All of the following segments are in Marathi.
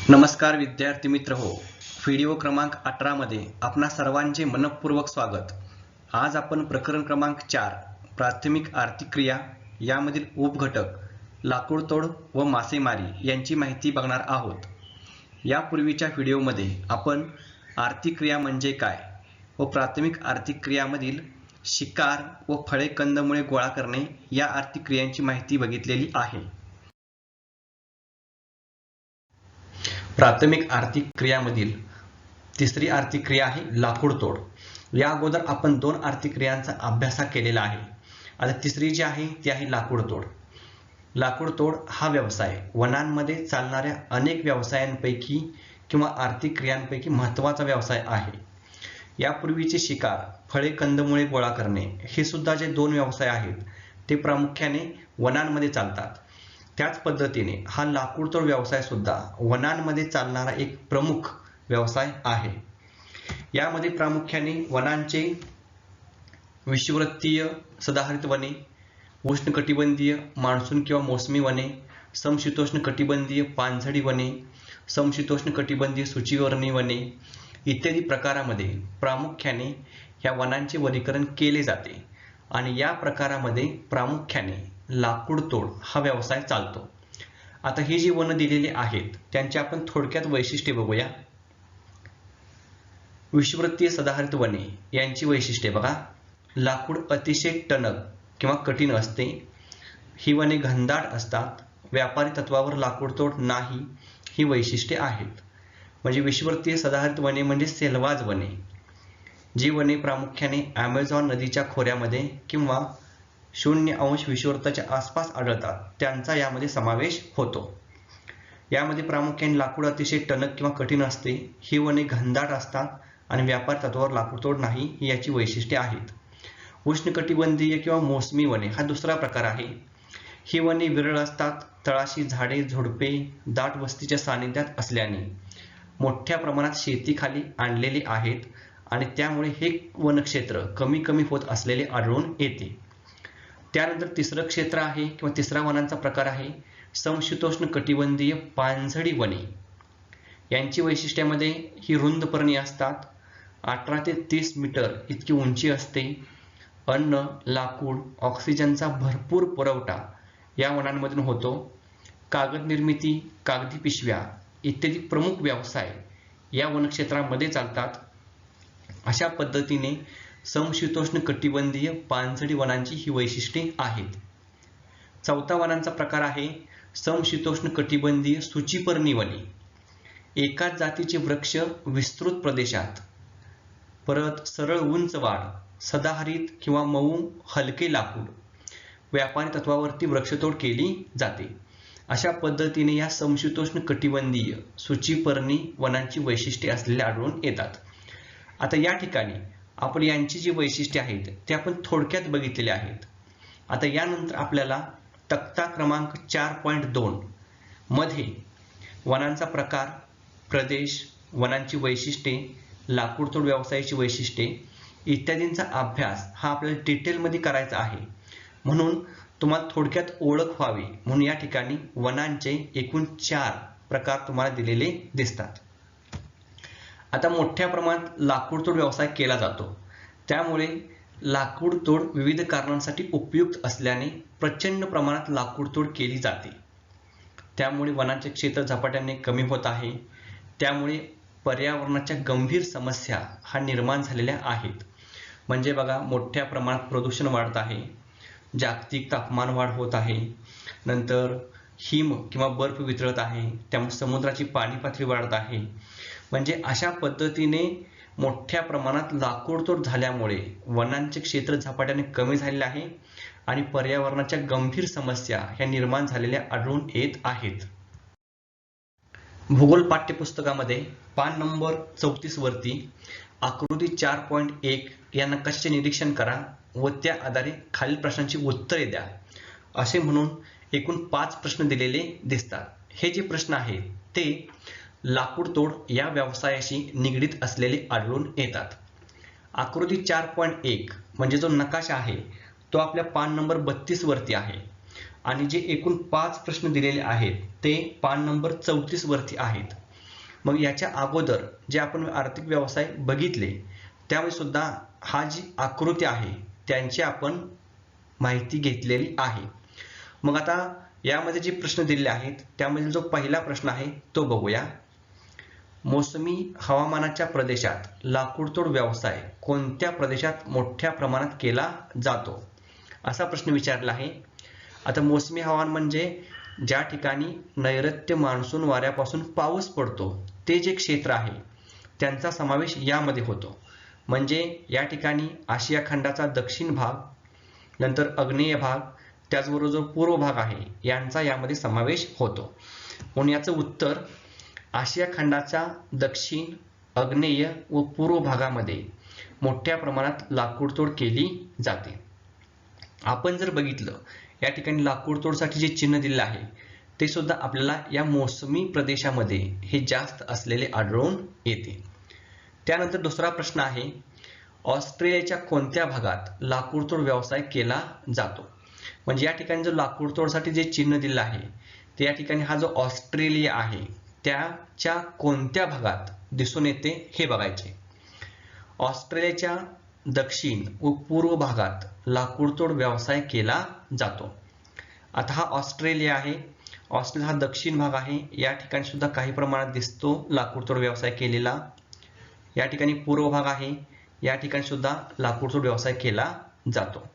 नमस्कार विद्यार्थी मित्र हो, व्हिडिओ क्रमांक 18 मध्ये आपणा सर्वांचे मनपूर्वक स्वागत। आज आपण प्रकरण क्रमांक 4 प्राथमिक आर्थिक क्रिया यामधील उपघटक लाकूडतोड व मासेमारी यांची माहिती बघणार आहोत। यापूर्वीच्या व्हिडिओमध्ये आपण आर्थिक क्रिया म्हणजे काय व प्राथमिक आर्थिक क्रियामधील शिकार व फळे कंदमुळे गोळा करणे या आर्थिक क्रियांची माहिती बघितलेली आहे। प्राथमिक आर्थिक क्रियामधील तिसरी आर्थिक क्रिया आहे लाकूडतोड। या अगोदर आपण दोन आर्थिक क्रियांचा अभ्यास केलेला आहे। आता तिसरी जी आहे ती आहे लाकूडतोड। लाकूडतोड हा व्यवसाय वनांमध्ये चालणाऱ्या अनेक व्यवसायांपैकी किंवा आर्थिक क्रियांपैकी महत्त्वाचा व्यवसाय आहे। यापूर्वीचे शिकार, फळे कंदमुळे गोळा करणे हे सुद्धा जे दोन व्यवसाय आहेत ते प्रामुख्याने वनांमध्ये चालतात। त्याच पद्धतीने हा लाकूडतोड व्यवसाय सुद्धा वनांमध्ये चालणारा एक प्रमुख व्यवसाय आहे। यामध्ये प्रामुख्याने वनांचे विषुववृत्तीय सदाहरित वने, उष्णकटिबंधीय मान्सून किंवा मोसमी वने, समशीतोष्ण कटिबंधीय पानझडी वने, समशीतोष्ण कटिबंधीय सूचीवर्णी वने इत्यादी प्रकारामध्ये प्रामुख्याने या वनांचे वर्गीकरण केले जाते आणि या प्रकारामध्ये प्रामुख्याने लाकूडतोड हा व्यवसाय चालतो। आता ही जी वन दिलेली आहेत त्यांची आपण थोडक्यात वैशिष्ट्ये बघूया। विषुववृत्तीय सदाहरित वने यांची वैशिष्ट्ये बघा। लाकूड अतिशय टणक किंवा कठीण असते। ही वने घनदाट असतात। व्यापारी तत्वावर लाकूडतोड नाही ही वैशिष्ट्ये आहेत। म्हणजे विषुववृत्तीय सदाहरित वने म्हणजे सेल्वाज वने, जी वने प्रामुख्याने ॲमेझॉन नदीच्या खोऱ्यामध्ये किंवा 0° विषुववृत्ताच्या आसपास आढळतात त्यांचा यामध्ये समावेश होतो। यामध्ये प्रामुख्याने लाकूड अतिशय टणक किंवा कठीण असते। ही वने घनदाट असतात आणि व्यापार तत्वावर लाकूडतोड नाही ही याची वैशिष्ट्ये आहेत। उष्णकटिबंधीय किंवा मोसमी वने हा दुसरा प्रकार आहे। ही वने विरळ असतात। तळाशी झाडे झुडपे दाट वस्तीच्या सानिध्यात असल्याने मोठ्या प्रमाणात शेतीखाली आणलेली आहेत आणि त्यामुळे हे वनक्षेत्र कमी होत असलेले आढळून येते। त्यानंतर तिसरं क्षेत्र आहे किंवा तिसरा वनांचा प्रकार आहे समशीतोष्ण कटिबंधीय पानझडी वने। यांची वैशिष्ट्यामध्ये ही रुंद पर्णी असतात। 18 ते 30 मीटर इतकी उंची असते। अन्न, लाकूड, ऑक्सिजनचा भरपूर पुरवठा या वनांमधून होतो। कागद निर्मिती, कागदी पिशव्या इत्यादी प्रमुख व्यवसाय या वनक्षेत्रामध्ये चालतात। अशा पद्धतीने समशीतोष्ण कटिबंधीय पानझडी वनांची ही वैशिष्ट्ये आहेत। चौथा वनांचा प्रकार आहे समशीतोष्ण कटिबंधीय सूचीपर्णी वने। एकाच जातीचे वृक्ष विस्तृत प्रदेशात, परत सरळ उंच वाढ, सदाहरित किंवा मऊ हलके लाकूड, व्यापारी तत्वावरती वृक्षतोड केली जाते। अशा पद्धतीने या समशीतोष्ण कटिबंधीय सूचीपर्णी वनांची वैशिष्ट्ये असलेले आढळून येतात। आता या ठिकाणी आपण यांची जी वैशिष्ट्ये आहेत ते आपण थोडक्यात बघितलेले आहेत। आता यानंतर आपल्याला तक्ता क्रमांक 4.2 मध्ये वनांचा प्रकार, प्रदेश, वनांची वैशिष्ट्ये, लाकूडतोड व्यवसायाची वैशिष्ट्ये इत्यादींचा अभ्यास हा आपल्याला डिटेलमध्ये करायचा आहे। म्हणून तुम्हाला थोडक्यात ओळख व्हावी म्हणून या ठिकाणी वनांचे एकूण 4 प्रकार तुम्हाला दिलेले दिसतात। आता मोठ्या प्रमाणात लाकूडतोड व्यवसाय केला जातो, त्यामुळे लाकूडतोड विविध कारणांसाठी उपयुक्त असल्याने प्रचंड प्रमाणात लाकूडतोड केली जाते। त्यामुळे वनांचे क्षेत्र झपाट्याने कमी होत आहे। त्यामुळे पर्यावरणाच्या गंभीर समस्या हा निर्माण झालेल्या आहेत। म्हणजे बघा, मोठ्या प्रमाणात प्रदूषण वाढत आहे, जागतिक तापमान वाढ होत आहे, नंतर हिम किंवा बर्फ वितळत आहे, त्यामुळे समुद्राची पाणी पातळी वाढत आहे। म्हणजे अशा पद्धतीने मोठ्या प्रमाणात लाकूडतोड झाल्यामुळे वनांचे क्षेत्र झपाट्याने कमी झालेले आहे आणि पर्यावरणाच्या गंभीर समस्या ह्या निर्माण झालेल्या आढळून येत आहेत। भूगोल पाठ्यपुस्तकामध्ये पान नंबर 34 वरती आकृती 4.1 या नकाशाचे निरीक्षण करा व त्या आधारे खालील प्रश्नांची उत्तरे द्या असे म्हणून एकूण 5 प्रश्न दिलेले दिसतात। हे जे प्रश्न आहेत ते लाकूडतोड या व्यवसायाशी निगडित असलेले आढळून येतात। आकृती 4.1 म्हणजे जो नकाशा आहे तो आपल्या पान नंबर 32 वरती आहे आणि जे एकूण 5 प्रश्न दिलेले आहेत ते पान नंबर 34 वरती आहेत। मग याच्या अगोदर जे आपण आर्थिक व्यवसाय बघितले त्यामध्ये सुद्धा हा जी आकृती आहे त्यांची आपण माहिती घेतलेली आहे. मग आता यामध्ये जे प्रश्न दिलेले आहेत त्यामधील जो पहिला प्रश्न आहे तो बघूया. मोसमी हवामानाच्या प्रदेशात लाकूडतोड व्यवसाय कोणत्या प्रदेशात मोठ्या प्रमाणात केला जातो, असा प्रश्न विचारला आहे. आता मोसमी हवामान म्हणजे ज्या ठिकाणी नैऋत्य मान्सून वाऱ्यापासून पाऊस पडतो ते जे क्षेत्र आहे त्यांचा समावेश यामध्ये होतो. म्हणजे या ठिकाणी आशिया खंडाचा दक्षिण भाग, नंतर आग्नेय भाग, त्याचबरोबर जो पूर्व भाग आहे यांचा यामध्ये समावेश होतो. म्हणून याचं उत्तर आशिया खंडाच्या दक्षिण, आग्नेय व पूर्व भागामध्ये मोठ्या प्रमाणात लाकूडतोड केली जाते. आपण जर बघितलं या ठिकाणी लाकूडतोडसाठी जे चिन्ह दिले आहे ते सुद्धा आपल्याला या मोसमी प्रदेशामध्ये हे जास्त असलेले आढळून येते. त्यानंतर दुसरा प्रश्न आहे, ऑस्ट्रेलियाच्या कोणत्या भागात लाकूडतोड व्यवसाय केला जातो. म्हणजे या ठिकाणी जो लाकूडतोडसाठी जे चिन्ह दिलं आहे ते या ठिकाणी हा जो ऑस्ट्रेलिया आहे त्याच्या कोणत्या भागात दिसून येते हे बघायचे. ऑस्ट्रेलियाच्या दक्षिण व पूर्व भागात लाकूडतोड व्यवसाय केला जातो. आता हा ऑस्ट्रेलिया आहे, ऑस्ट्रेलिया हा दक्षिण भाग आहे, या ठिकाणी सुद्धा काही प्रमाणात दिसतो लाकूडतोड व्यवसाय केलेला. या ठिकाणी पूर्व भाग आहे, या ठिकाणी सुद्धा लाकूडतोड व्यवसाय केला जातो.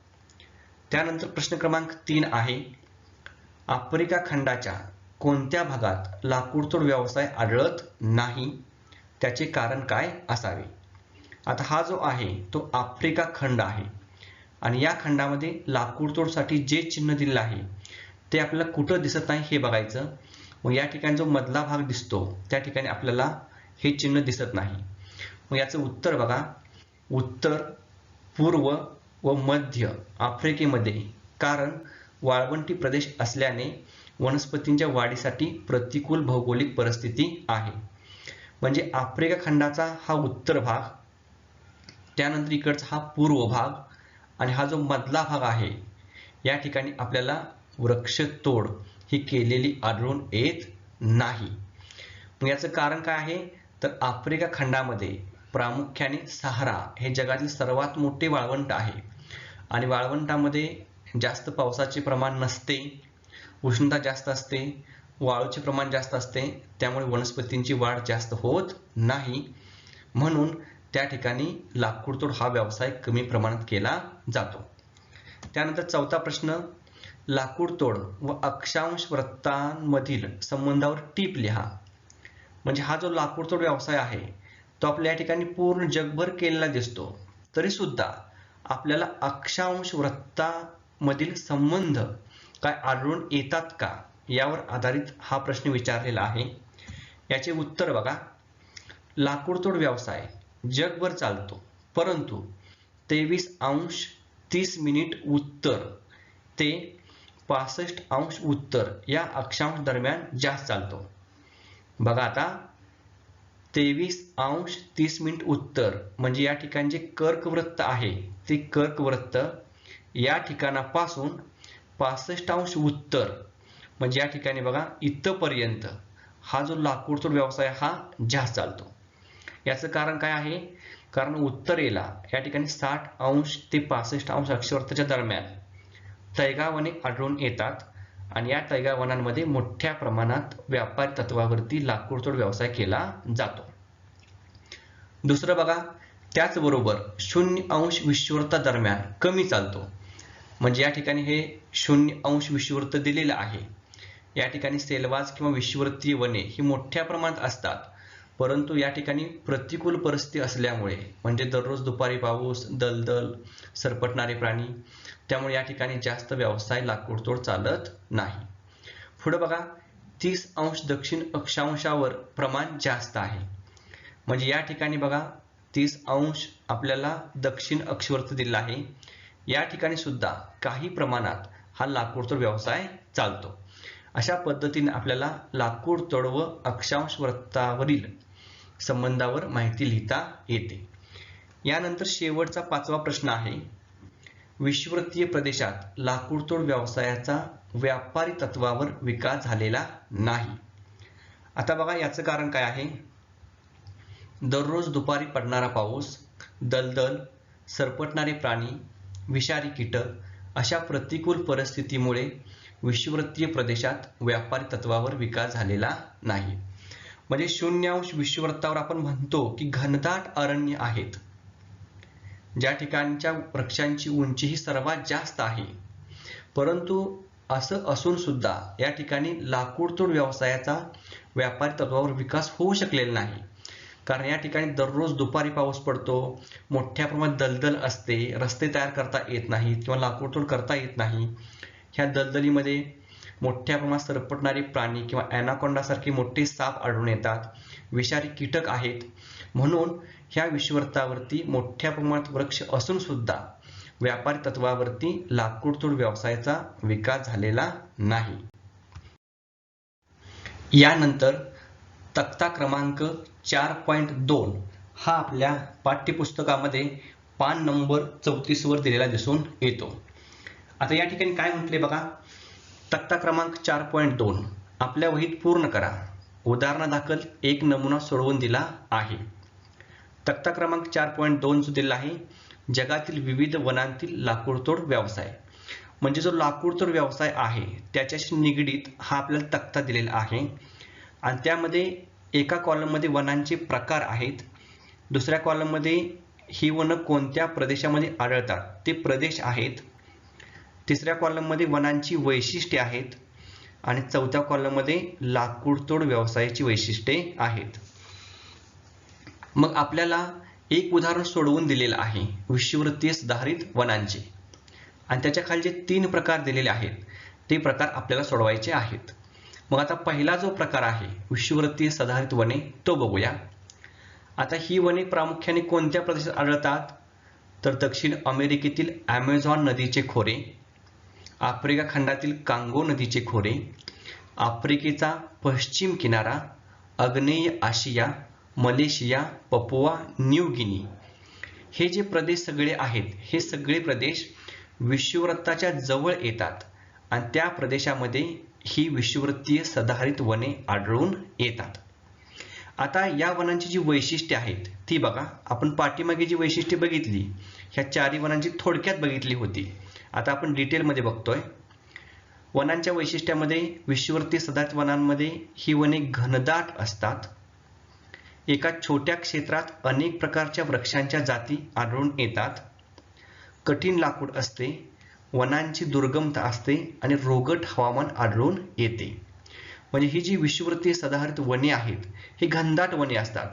त्यानंतर प्रश्न क्रमांक 3 आहे, आफ्रिका खंडाच्या कोणत्या भागात लाकूडतोड व्यवसाय आढळत नाही, त्याचे कारण काय असावे. आता हा जो आहे तो आफ्रिका खंड आहे आणि या खंडामध्ये लाकूडतोडसाठी जे चिन्ह दिलेलं आहे ते आपल्याला कुठं दिसत नाही हे बघायचं. मग या ठिकाणी जो मधला भाग दिसतो त्या ठिकाणी आपल्याला हे चिन्ह दिसत नाही. मग याचं उत्तर बघा, उत्तर, पूर्व व मध्य आफ्रिकेमध्ये, कारण वाळवंटी प्रदेश असल्याने वनस्पतींच्या वाढीसाठी प्रतिकूल भौगोलिक परिस्थिती आहे. म्हणजे आफ्रिका खंडाचा हा उत्तर भाग, त्यानंतर इकडचा हा पूर्व भाग आणि हा जो मधला भाग आहे या ठिकाणी आपल्याला वृक्षतोड ही केलेली आढळून येत नाही. मग याचं कारण काय आहे तर आफ्रिका खंडामध्ये प्रामुख्याने सहारा हे जगातील सर्वात मोठे वाळवंट आहे आणि वाळवंटामध्ये जास्त पावसाचे प्रमाण नसते, उष्णता जास्त असते, वाळूचे प्रमाण जास्त असते, त्यामुळे वनस्पतींची वाढ जास्त होत नाही. म्हणून त्या ठिकाणी लाकूडतोड हा व्यवसाय कमी प्रमाणात केला जातो. त्यानंतर चौथा प्रश्न, लाकूडतोड व अक्षांश वृत्तांमधील संबंधावर टीप लिहा. म्हणजे हा जो लाकूडतोड व्यवसाय आहे तो आपल्या या ठिकाणी पूर्ण जगभर केलेला दिसतो, तरी सुद्धा आपल्याला अक्षांश वृत्तामधील संबंध काय आढळून येतात का यावर आधारित हा प्रश्न विचारलेला आहे. याचे उत्तर बघा, लाकूडतोड व्यवसाय जगभर चालतो, परंतु 23°30' उत्तर ते 65° उत्तर या अक्षांश दरम्यान जास्त चालतो. बघा आता 23°30' उत्तर म्हणजे या ठिकाणी जे कर्कवृत्त आहे ते कर्कवृत्त या ठिकाणापासून 65° उत्तर म्हणजे या ठिकाणी बघा इथपर्यंत हा जो लाकूडतोड व्यवसाय हा जास्त चालतो. याचं कारण काय आहे, कारण उत्तरेला या ठिकाणी 60° ते 65° अक्षवृत्ताच्या दरम्यान तैगावने आढळून येतात आणि या तैगावनांमध्ये मोठ्या प्रमाणात व्यापारी तत्वावरती लाकूडतोड व्यवसाय केला जातो. दुसरं बघा, त्याचबरोबर 0° विषुववृत्ता दरम्यान कमी चालतो. म्हणजे या ठिकाणी हे 0° विषुववृत्त दिलेलं आहे. या ठिकाणी सेलवाज किंवा विषुववृत्तीय वने ही मोठ्या प्रमाणात असतात, परंतु या ठिकाणी प्रतिकूल परिस्थिती असल्यामुळे म्हणजे दररोज दुपारी पाऊस, दलदल, सरपटणारे प्राणी, त्यामुळे या ठिकाणी जास्त व्यवसाय लाकूडतोड चालत नाही. पुढे बघा, 30° दक्षिण अक्षांशावर प्रमाण जास्त आहे. म्हणजे या ठिकाणी बघा 30° आपल्याला दक्षिण अक्षवृत्त दिला आहे. या ठिकाणी सुद्धा काही प्रमाणात हा लाकूडतोड व्यवसाय चालतो. अशा पद्धतीने आपल्याला लाकूडतोड व अक्षांश वृत्तावरील संबंधावर माहिती लिहिता येते. यानंतर शेवटचा 5वा प्रश्न आहे, विषुववृत्तीय प्रदेशात लाकूडतोड व्यवसायाचा व्यापारी तत्वावर विकास झालेला नाही. आता बघा याचं कारण काय आहे दररोज दुपारी पडणारा पाऊस, दलदल, सरपटणारे प्राणी, विषारी कीटक अशा प्रतिकूल परिस्थितीमुळे विषुववृत्तीय प्रदेशात व्यापारी तत्वावर विकास झालेला नाही. म्हणजे शून्यावश विषुववृत्तावर आपण म्हणतो की घनदाट अरण्य आहेत, ज्या ठिकाणच्या वृक्षांची उंची ही सर्वात जास्त आहे. परंतु असं असून सुद्धा या ठिकाणी लाकूडतोड व्यवसायाचा व्यापारी तत्वावर विकास होऊ शकलेला नाही. कारण या ठिकाणी दररोज दुपारी पाऊस पडतो, मोठ्या प्रमाणात दलदल असते, रस्ते तयार करता येत नाहीत किंवा लाकूडतोड करता येत नाही. ह्या दलदलीमध्ये मोठ्या प्रमाणात सरपटणारे प्राणी किंवा ॲनाकोंडासारखे मोठे साप आढळून येतात, विषारी कीटक आहेत. म्हणून ह्या विषुववृत्तावरती मोठ्या प्रमाणात वृक्ष असून सुद्धा व्यापारी तत्वावरती लाकूडतोड व्यवसायाचा विकास झालेला नाही. यानंतर तक्ता क्रमांक 4.2 हा आपल्या पाठ्यपुस्तकामध्ये पान नंबर 34 वर दिलेला दिसून येतो. आता या ठिकाणी काय म्हटले बघा, तक्ता क्रमांक 4.2 आपल्या वहीत पूर्ण करा. उदाहरणादाखल एक नमुना सोडवून दिला आहे. तक्ता क्रमांक 4.2 जो दिला आहे, जगातील विविध वनांतील लाकूडतोड व्यवसाय. म्हणजे जो लाकूडतोड व्यवसाय आहे त्याच्याशी निगडीत हा आपल्याला तक्ता दिलेला आहे. आणि त्यामध्ये एका कॉलममध्ये वनांचे प्रकार आहेत, दुसऱ्या कॉलममध्ये ही वन कोणत्या प्रदेशामध्ये आढळतात ते प्रदेश आहेत, तिसऱ्या कॉलममध्ये वनांची वैशिष्ट्ये आहेत आणि चौथ्या कॉलममध्ये लाकूडतोड व्यवसायाची वैशिष्ट्ये आहेत. मग आपल्याला एक उदाहरण सोडवून दिलेलं आहे विषुववृत्तीय सुधारित वनांचे, आणि त्याच्या खाली जे 3 प्रकार दिलेले आहेत ते प्रकार आपल्याला सोडवायचे आहेत. मग आता पहिला जो प्रकार आहे विषुववृत्तीय सुधारित वने तो बघूया. आता ही वने प्रामुख्याने कोणत्या प्रदेशात आढळतात, तर दक्षिण अमेरिकेतील ॲमेझॉन नदीचे खोरे, आफ्रिका खंडातील कांगो नदीचे खोरे, आफ्रिकेचा पश्चिम किनारा, आग्नेय आशिया, मलेशिया, पपुआ न्यू गिनी. हे जे प्रदेश सगळे आहेत हे सगळे प्रदेश विषुववृत्ताच्या जवळ येतात आणि त्या प्रदेशामध्ये ही विषुववृत्तीय सदाहरित वने आढळून येतात. आता या वनांची जी वैशिष्ट्ये आहेत ती बघा. आपण पाठीमागे जी वैशिष्ट्ये बघितली ह्या 4 वनांची थोडक्यात बघितली होती. आता आपण डिटेलमध्ये बघतोय. वनांच्या वैशिष्ट्यामध्ये विषुववृत्तीय सदाहरित वनांमध्ये ही वने घनदाट असतात. एका छोट्या क्षेत्रात अनेक प्रकारच्या वृक्षांच्या जाती आढळून येतात. कठीण लाकूड असते, वनांची दुर्गमता असते आणि रोगट हवामान आढळून येते. म्हणजे ही जी विषुववृत्तीय सदाहरित वने आहेत ही घनदाट वने असतात.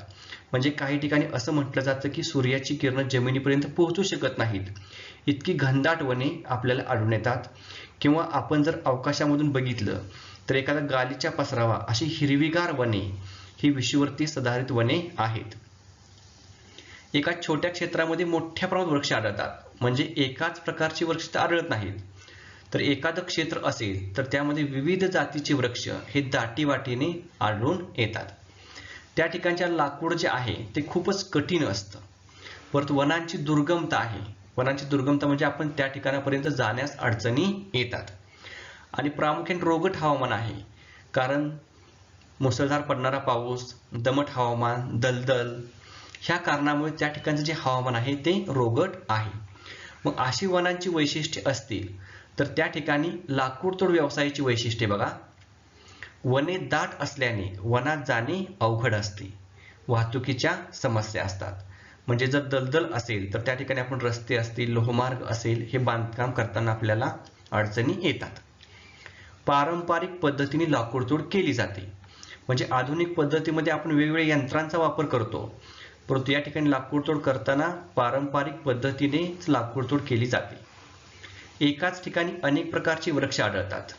म्हणजे काही ठिकाणी असं म्हटलं जातं की सूर्याची किरणं जमिनीपर्यंत पोहोचू शकत नाहीत, इतकी घनदाट वने आपल्याला आढळून येतात. किंवा आपण जर अवकाशामधून बघितलं तर एखादा गालीचा पसरावा अशी हिरवीगार वने ही विषुववृत्तीय सदाहरित वने आहेत. एका छोट्या क्षेत्रामध्ये मोठ्या प्रमाणात वृक्ष आढळतात. म्हणजे एकाच प्रकारचे वृक्ष तर आढळत नाहीत, तर एखादं क्षेत्र असेल तर त्यामध्ये विविध जातीचे वृक्ष हे दाटीवाटीने आढळून येतात. त्या ठिकाणच्या लाकूड जे आहे ते खूपच कठीण असतं. परंतु वनांची दुर्गमता आहे. वनांची दुर्गमता म्हणजे आपण त्या ठिकाणापर्यंत जाण्यास अडचणी येतात. आणि प्रामुख्याने रोगट हवामान आहे, कारण मुसळधार पडणारा पाऊस, दमट हवामान, दलदल ह्या कारणामुळे त्या ठिकाणचं जे हवामान आहे ते रोगट आहे. मग अशी वनांची वैशिष्ट्ये असतील तर त्या ठिकाणी लाकूडतोड व्यवसायाची वैशिष्ट्ये बघा. वने दाट असल्याने वनात जाणे अवघड असते, वाहतुकीच्या समस्या असतात. म्हणजे जर दलदल असेल तर त्या ठिकाणी आपण रस्ते असतील, लोहमार्ग असेल हे बांधकाम करताना आपल्याला अडचणी येतात. पारंपरिक पद्धतीने लाकूडतोड केली जाते. म्हणजे आधुनिक पद्धतीमध्ये आपण वेगवेगळ्या यंत्रांचा वापर करतो, परंतु या ठिकाणी लाकूडतोड करताना पारंपरिक पद्धतीनेच लाकूडतोड केली जाते. एकाच ठिकाणी अनेक प्रकारचे वृक्ष आढळतात.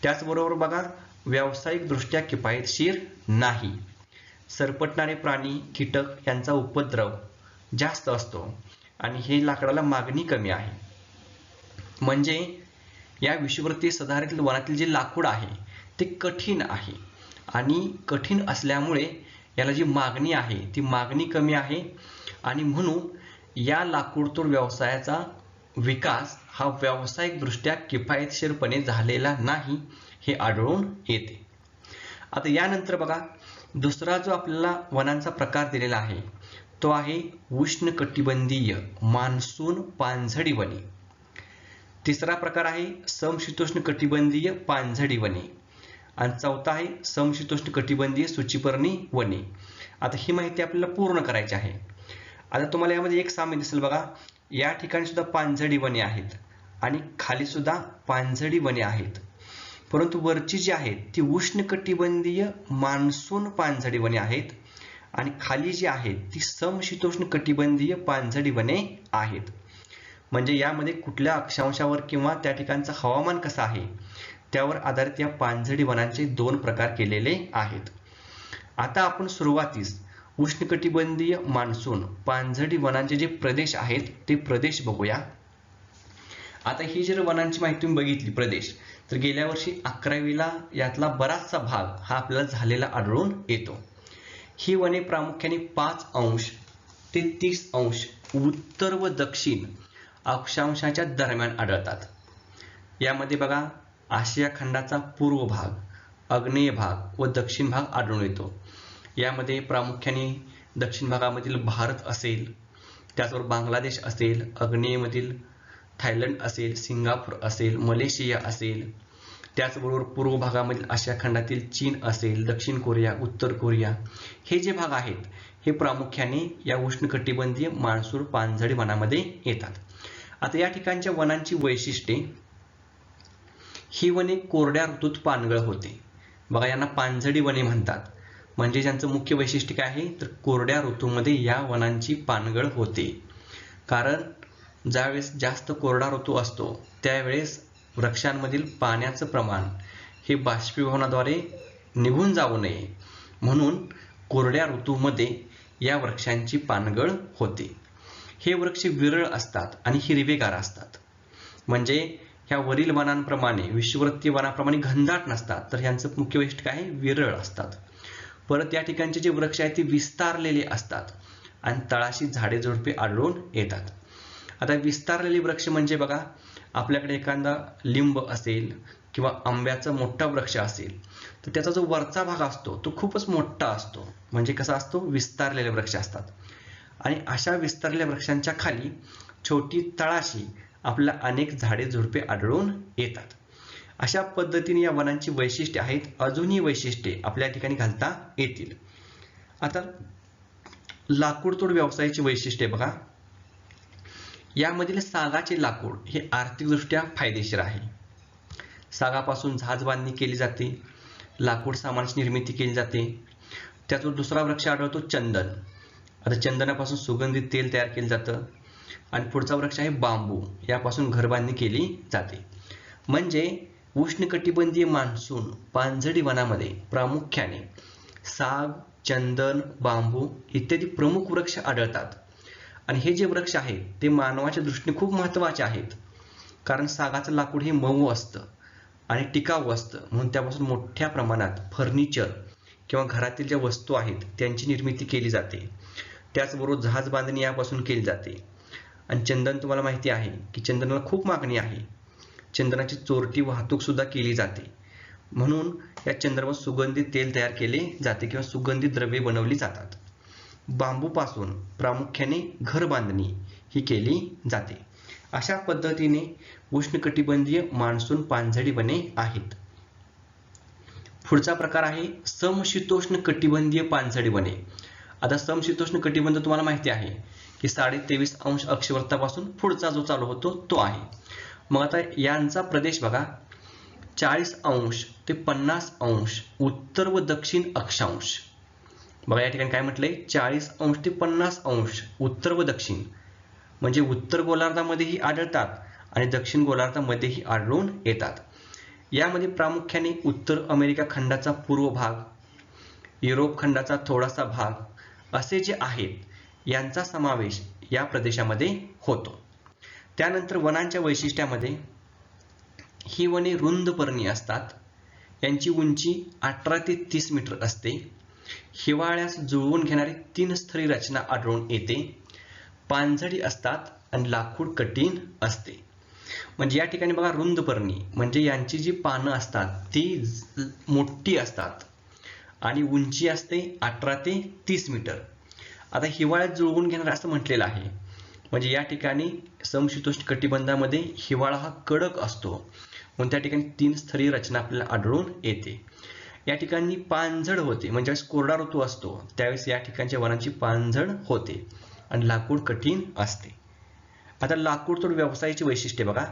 त्याचबरोबर बघा, व्यावसायिक दृष्ट्या किफायतशीर नाही. सरपटणारे प्राणी, कीटक यांचा उपद्रव जास्त असतो आणि हे लाकडाला मागणी कमी आहे. म्हणजे या विषुववृत्तीय सदाहरित वनातील जे लाकूड आहे ते कठीण आहे आणि कठीण असल्यामुळे याला जी मागणी आहे ती मागणी कमी आहे आणि म्हणून या लाकूडतोड व्यवसायाचा विकास हा व्यावसायिकदृष्ट्या किफायतशीरपणे झालेला नाही हे आढळून येते. आता यानंतर बघा, दुसरा जो आपल्याला वनांचा प्रकार दिलेला आहे तो आहे उष्णकटिबंधीय मान्सून पानझडी वने. तिसरा प्रकार आहे समशीतोष्ण कटिबंधीय पानझडी वने आणि चौथा आहे समशीतोष्ण कटिबंधीय सूचीपर्णी वने. आता ही माहिती आपल्याला पूर्ण करायची आहे. आता तुम्हाला यामध्ये एक साम्य दिसेल बघा, या ठिकाणी सुद्धा पानझडी वने आहेत आणि खाली सुद्धा पानझडी वने आहेत, परंतु वरची जी आहेत ती उष्णकटिबंधीय मान्सून पानझडी वने आहेत आणि खाली जी आहेत ती समशीतोष्ण कटिबंधीय पानझडी वने आहेत. म्हणजे यामध्ये कुठल्या अक्षांशावर किंवा त्या ठिकाणचं हवामान कसं आहे त्यावर आधारित या पानझडी वनांचे दोन प्रकार केलेले आहेत. आता आपण सुरुवातीस उष्णकटिबंधीय मान्सून पानझडी वनांचे जे प्रदेश आहेत ते प्रदेश बघूया. आता ही जर वनांची माहिती तुम्ही बघितली प्रदेश, तर गेल्या वर्षी 11वीला यातला बराचसा भाग हा आपल्याला झालेला आढळून येतो. ही वने प्रामुख्याने 5 अंश ते 30 अंश उत्तर व दक्षिण अक्षांशाच्या दरम्यान आढळतात. यामध्ये बघा आशिया खंडाचा पूर्व भाग, आग्नेय भाग व दक्षिण भाग आढळून येतो. यामध्ये प्रामुख्याने दक्षिण भागामधील भारत असेल, त्याचबरोबर बांगलादेश असेल, आग्नेयमधील थायलंड असेल, सिंगापूर असेल, मलेशिया असेल, त्याचबरोबर पूर्व भागामधील आशिया खंडातील चीन असेल, दक्षिण कोरिया, उत्तर कोरिया, हे जे भाग आहेत हे प्रामुख्याने या उष्णकटिबंधीय मान्सून पानझडी वनामध्ये येतात. आता या ठिकाणच्या वनांची वैशिष्ट्ये, ही वने कोरड्या ऋतूत पानगळ होते. बघा यांना पानझडी वने म्हणतात. म्हणजे ज्यांचं मुख्य वैशिष्ट्य काय आहे तर कोरड्या ऋतूमध्ये या वनांची पानगळ होते. कारण ज्यावेळेस जास्त कोरडा ऋतू असतो त्यावेळेस वृक्षांमधील पाण्याचं प्रमाण हे बाष्पीभवनाद्वारे निघून जाऊ नये म्हणून कोरड्या ऋतूमध्ये या वृक्षांची पानगळ होते. हे वृक्ष विरळ असतात आणि हिरवेगार असतात. म्हणजे ह्या वरील वनांप्रमाणे विषुववृत्तीय वनाप्रमाणे घनदाट नसतात, तर ह्यांचं मुख्य वैशिष्ट्य काय आहे, विरळ असतात. परत या ठिकाणचे जे वृक्ष आहेत ते विस्तारलेले असतात आणि तळाशी झाडे झुडपे आढळून येतात. आता विस्तारलेले वृक्ष म्हणजे बघा आपल्याकडे एखादा लिंब असेल किंवा आंब्याचा मोठा वृक्ष असेल तर त्याचा जो वरचा भाग असतो तो खूपच मोठा असतो. म्हणजे कसा असतो, विस्तारलेले वृक्ष असतात. आणि अशा विस्तारलेल्या वृक्षांच्या खाली छोटी तळाशी आपल्याला अनेक झाडे झुडपे आढळून येतात. अशा पद्धतीने या वनांची वैशिष्ट्ये आहेत. अजूनही वैशिष्ट्ये आपल्या ठिकाणी घालता येतील. आता लाकूडतोड व्यवसायाची वैशिष्ट्ये बघा. यामधील सागाचे लाकूड हे आर्थिकदृष्ट्या फायदेशीर आहे. सागापासून झाज बांधणी केली जाते, लाकूड सामानाची निर्मिती केली जाते. त्यातून दुसरा वृक्ष आढळतो चंदन. आता चंदनापासून सुगंधित तेल तयार केलं जातं. आणि पुढचा वृक्ष आहे बांबू, यापासून घरबांधणी केली जाते. म्हणजे उष्णकटिबंधीय मान्सून पानझडी वनामध्ये प्रामुख्याने साग, चंदन, बांबू इत्यादी प्रमुख वृक्ष आढळतात. आणि हे जे वृक्ष आहेत ते मानवाच्या दृष्टीने खूप महत्त्वाचे आहेत. कारण सागाचं लाकूड हे मऊ असतं आणि टिकाऊ असतं, म्हणून त्यापासून मोठ्या प्रमाणात फर्निचर किंवा घरातील ज्या वस्तू आहेत त्यांची निर्मिती केली जाते. त्याचबरोबर जहाज बांधणी यापासून केली जाते. आणि चंदन तुम्हाला माहिती आहे की चंदनाला खूप मागणी आहे. चंदनाची चोरटी वाहतूक सुद्धा केली जाते. म्हणून या चंदनापासून सुगंधित तेल तयार केले जाते किंवा सुगंधित द्रव्ये बनवली जातात. बांबूपासून प्रामुख्याने घर बांधणी ही केली जाते. अशा पद्धतीने उष्णकटिबंधीय मान्सून पानझडी वने आहेत. पुढचा प्रकार आहे समशीतोष्ण कटिबंधीय पानझडी वने. आता समशीतोष्ण कटिबंध तुम्हाला माहिती आहे की 23.5 अंश अक्षवृत्तापासून पुढचा जो चालू होतो तो आहे. मग आता यांचा प्रदेश बघा 40 अंश ते 50 अंश उत्तर व दक्षिण अक्षांश. बघा या ठिकाणी काय म्हटलंय, 40 अंश ते 50 अंश उत्तर व दक्षिण. म्हणजे उत्तर गोलार्धामध्येही आढळतात आणि दक्षिण गोलार्धामध्येही आढळून येतात. यामध्ये प्रामुख्याने उत्तर अमेरिका खंडाचा पूर्व भाग, युरोप खंडाचा थोडासा भाग असे जे आहेत यांचा समावेश या प्रदेशामध्ये होतो. त्यानंतर वनांच्या वैशिष्ट्यामध्ये ही वने रुंद पर्णी असतात. यांची उंची 18 ते 30 मीटर असते. हिवाळ्यास जुळवून घेणारी 3 स्तरी रचना आढळून येते. पानझडी असतात आणि लाकूड कठीण असते. म्हणजे या ठिकाणी बघा रुंद पर्णी म्हणजे यांची जी पानं असतात ती मोठी असतात आणि उंची असते 18 ते 30 मीटर. आता हिवाळ्यात जुळवून घेणार असं म्हटलेलं आहे. म्हणजे या ठिकाणी समशीतोष्ण कटिबंधामध्ये हिवाळा हा कडक असतो, म्हणून त्या ठिकाणी 3 स्तरीय रचना आपल्याला आढळून येते. या ठिकाणी पानझड होते, म्हणजे ज्यावेळेस कोरडा ऋतू असतो त्यावेळेस या ठिकाणच्या वनांची पानझड होते आणि लाकूड कठीण असते. आता लाकूड तोड व्यवसायाची वैशिष्ट्ये बघा.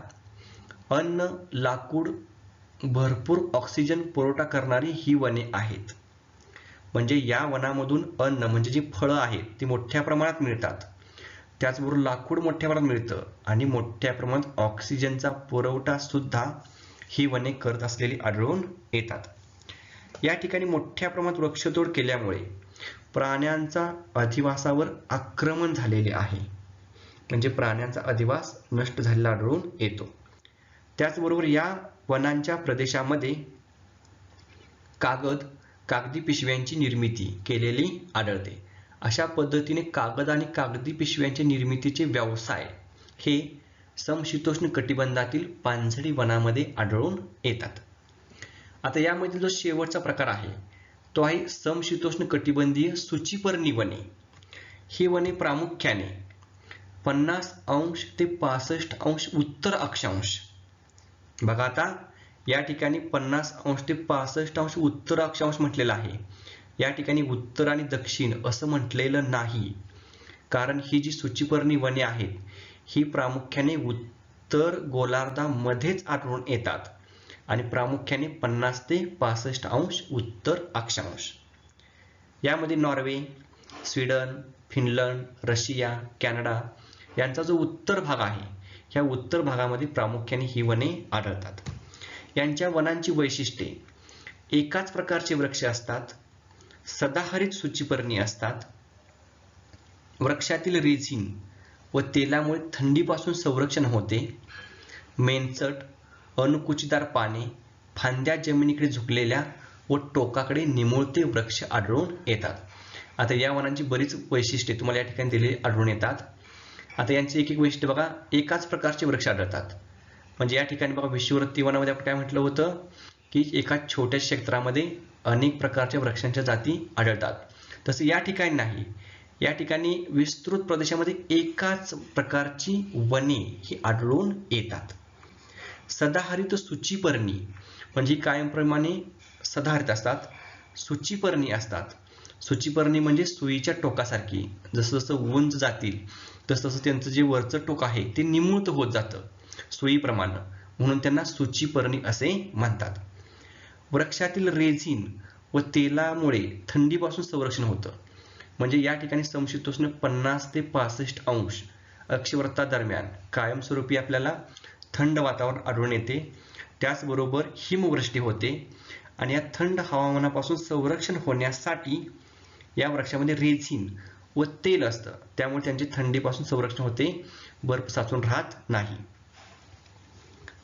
अन्न, लाकूड, भरपूर ऑक्सिजन पुरवठा करणारी ही वने आहेत. म्हणजे या वनामधून अन्न म्हणजे जी फळं आहेत ती मोठ्या प्रमाणात मिळतात, त्याचबरोबर लाकूड मोठ्या प्रमाणात मिळतं आणि मोठ्या प्रमाणात ऑक्सिजनचा पुरवठा सुद्धा ही वने करत असलेली आढळून येतात. या ठिकाणी मोठ्या प्रमाणात वृक्षतोड केल्यामुळे प्राण्यांचा अधिवासावर आक्रमण झालेले आहे. म्हणजे प्राण्यांचा अधिवास नष्ट झालेला आढळून येतो. त्याचबरोबर या वनांच्या प्रदेशामध्ये कागदी पिशव्यांची निर्मिती केलेली आढळते. अशा पद्धतीने कागद आणि कागदी पिशव्यांच्या निर्मितीचे व्यवसाय हे समशीतोष्ण कटिबंधातील पानझडी वनामध्ये आढळून येतात. आता यामधील जो शेवटचा प्रकार आहे तो आहे समशीतोष्ण कटिबंधीय सूचीपर्णी वने. ही वने प्रामुख्याने 50 अंश ते 65 अंश उत्तर अक्षांश, बघा आता या ठिकाणी 50 अंश ते 65 अंश उत्तर अक्षांश म्हटलेलं आहे. या ठिकाणी उत्तर आणि दक्षिण असं म्हटलेलं नाही, कारण ही जी सूचीपर्णी वने आहेत ही प्रामुख्याने उत्तर गोलार्धामध्येच आढळून येतात आणि प्रामुख्याने 50 ते 65 अंश उत्तर अक्षांश. यामध्ये Norway, Sweden, Finland, Russia, Canada यांचा जो उत्तर भाग आहे ह्या उत्तर भागामध्ये प्रामुख्याने ही वने आढळतात. यांच्या वनांची वैशिष्ट्ये: एकाच प्रकारचे वृक्ष असतात, सदाहरित सूचीपर्णी असतात, वृक्षातील रेझिन व तेलामुळे थंडीपासून संरक्षण होते, मेनचट, अणकुचीदार पाने, फांद्या जमिनीकडे झुकलेल्या व टोकाकडे निमुळते वृक्ष आढळून येतात. आता या वनांची बरीच वैशिष्ट्ये तुम्हाला या ठिकाणी दिलेली आढळून येतात. आता यांचे एक एक वैशिष्ट्य बघा. एकाच प्रकारचे वृक्ष आढळतात. म्हणजे या ठिकाणी बघा विषुववृत्तीय वनामध्ये आपण काय म्हटलं होतं की एका छोट्या क्षेत्रामध्ये अनेक प्रकारच्या वृक्षांच्या जाती आढळतात. तसं या ठिकाणी नाही. या ठिकाणी विस्तृत प्रदेशामध्ये एकाच प्रकारची वने ही आढळून येतात. सदाहरित सूचीपर्णी म्हणजे कायमप्रमाणे सदाहरित असतात, सूचीपर्णी असतात. सूचीपर्णी म्हणजे सुईच्या टोकासारखी, जसं जसं उंच जातील तसं तसं त्यांचं जे वरचं टोक आहे ते निमुळत होत जातं सुईप्रमाणे, म्हणून त्यांना सूचीपर्णी असे म्हणतात. वृक्षातील रेझिन व तेलामुळे थंडीपासून संरक्षण होतं. म्हणजे या ठिकाणी समशीतोष्ण 50 ते 65 अंश अक्षवृत्तादरम्यान कायमस्वरूपी आपल्याला थंड वातावरण आढळून येते. त्याचबरोबर हिमवृष्टी होते आणि या थंड हवामानापासून संरक्षण होण्यासाठी या वृक्षामध्ये रेझिन व तेल असतं, त्यामुळे त्यांचे थंडीपासून संरक्षण होते, बर्फ साचून राहत नाही.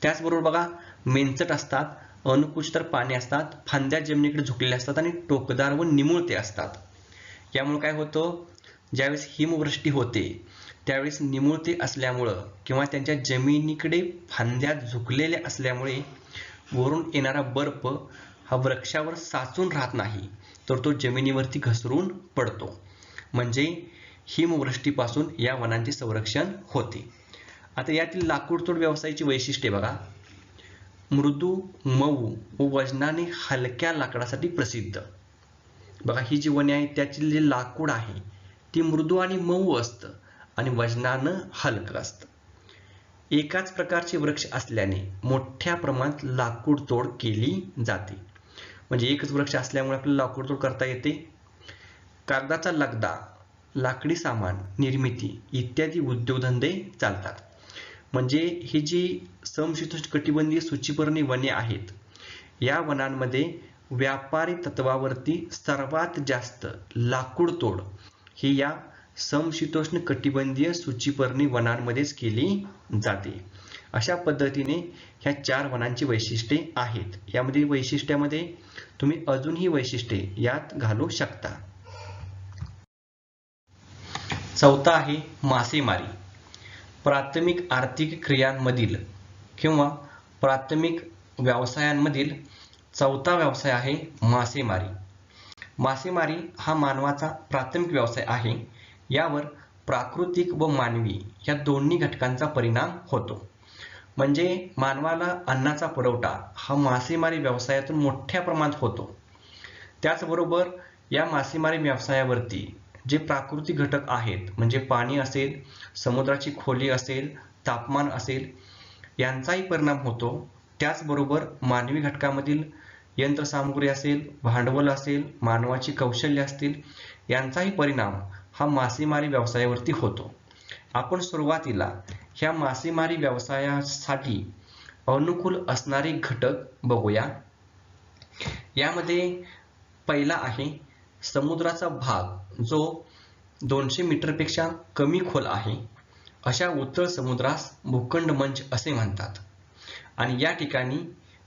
त्याचबरोबर बघा मेनचट असतात, अणकुचीदार पाने असतात, फांद्या जमिनीकडे झुकलेल्या असतात आणि टोकदार व निमुळते असतात. यामुळे काय होतं, ज्यावेळेस हिमवृष्टी होते त्यावेळेस निमुळते असल्यामुळं किंवा त्यांच्या जमिनीकडे फांद्या झुकलेल्या असल्यामुळे वरून येणारा बर्फ हा वृक्षावर साचून राहत नाही, तर तो जमिनीवरती घसरून पडतो. म्हणजे हिमवृष्टीपासून या वनांचे संरक्षण होते. आता यातील लाकूडतोड व्यवसायाची वैशिष्ट्ये बघा. मृदू, मऊ व वजनाने हलक्या लाकडासाठी प्रसिद्ध. बघा ही जी वने आहे त्यातील जे लाकूड आहे ती मृदू आणि मऊ असतं आणि वजनानं हलकं असतं. एकाच प्रकारचे वृक्ष असल्याने मोठ्या प्रमाणात लाकूड तोड केली जाते. म्हणजे एकच वृक्ष असल्यामुळे आपल्याला लाकूड तोड करता येते. कागदाचा लगदा, लाकडी सामान निर्मिती इत्यादी उद्योगधंदे चालतात. म्हणजे ही जी समशीतोष्ण कटिबंधीय सूचीपर्णी वने आहेत या वनांमध्ये व्यापारी तत्वावरती सर्वात जास्त लाकूड तोड ही या समशीतोष्ण कटिबंधीय सूचीपर्णी वनांमध्येच केली जाते. अशा पद्धतीने ह्या 4 वनांची वैशिष्ट्ये आहेत. यामध्ये वैशिष्ट्यामध्ये तुम्ही अजूनही वैशिष्ट्ये यात घालू शकता. चौथा आहे मासेमारी. प्राथमिक आर्थिक क्रियांमधील किंवा प्राथमिक व्यवसायांमधील चौथा व्यवसाय आहे मासेमारी. मासेमारी हा मानवाचा प्राथमिक व्यवसाय आहे. यावर प्राकृतिक व मानवी या दोन्ही घटकांचा परिणाम होतो. म्हणजे मानवाला अन्नाचा पुरवठा हा मासेमारी व्यवसायातून मोठ्या प्रमाणात होतो. त्याचबरोबर या मासेमारी व्यवसायावरती जे प्राकृतिक घटक आहेत, म्हणजे पाणी असेल, समुद्राची खोली असेल, तापमान असेल, यांचाही परिणाम होतो. त्याचबरोबर मानवी घटकामधील यंत्रसामुग्री असेल, भांडवल असेल, मानवाची कौशल्य असतील, यांचाही परिणाम हा मासेमारी व्यवसायावरती होतो. आपण सुरुवातीला ह्या मासेमारी व्यवसायासाठी अनुकूल असणारे घटक बघूया. यामध्ये पहिला आहे समुद्राचा भाग, जो 200 मीटरपेक्षा कमी खोल आहे. अशा उथळ समुद्रास भूखंड मंच असे म्हणतात आणि या ठिकाणी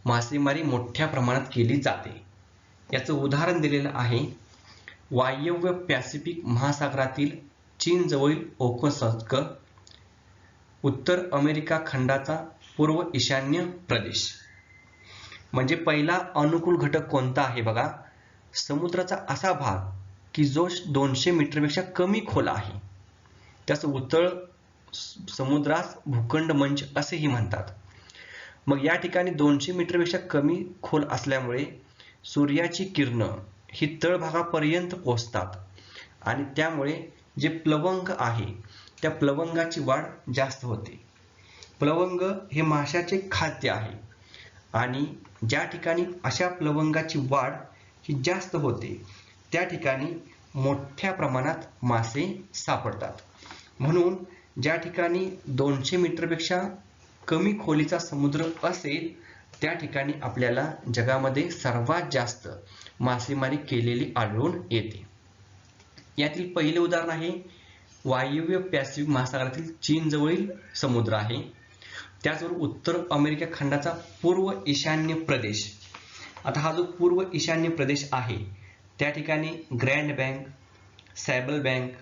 मासेमारी मोठ्या प्रमाणात केली जाते. याचं उदाहरण दिलेलं आहे वायव्य पॅसिफिक महासागरातील चीन जवळील ओखोत्स्क, उत्तर अमेरिका खंडाचा पूर्व ईशान्य प्रदेश. म्हणजे पहिला अनुकूल घटक कोणता आहे बघा, समुद्राचा असा भाग की जो 200 मीटरपेक्षा कमी खोल आहे. त्याचं उथळ समुद्रास भूखंड मंच असेही म्हणतात. मग या ठिकाणी 200 मीटरपेक्षा कमी खोल असल्यामुळे सूर्याची किरणं ही तळभागापर्यंत पोहोचतात आणि त्यामुळे जे प्लवंग आहे त्या प्लवंगाची वाढ जास्त होते. प्लवंग हे माशाचे खाद्य आहे आणि ज्या ठिकाणी अशा प्लवंगाची वाढ ही जास्त होते त्या ठिकाणी मोठ्या प्रमाणात मासे सापडतात. म्हणून ज्या ठिकाणी 200 मीटरपेक्षा कमी खोलीचा समुद्र असेल त्या ठिकाणी आपल्याला जगामध्ये सर्वात जास्त मासेमारी केलेली आढळून येते. यातील पहिले उदाहरण आहे वायव्य पॅसिफिक महासागरातील चीन जवळील समुद्र आहे. त्याचबरोबर उत्तर अमेरिका खंडाचा पूर्व ईशान्य प्रदेश. आता हा जो पूर्व ईशान्य प्रदेश आहे त्या ठिकाणी Grand Bank, Sable Bank,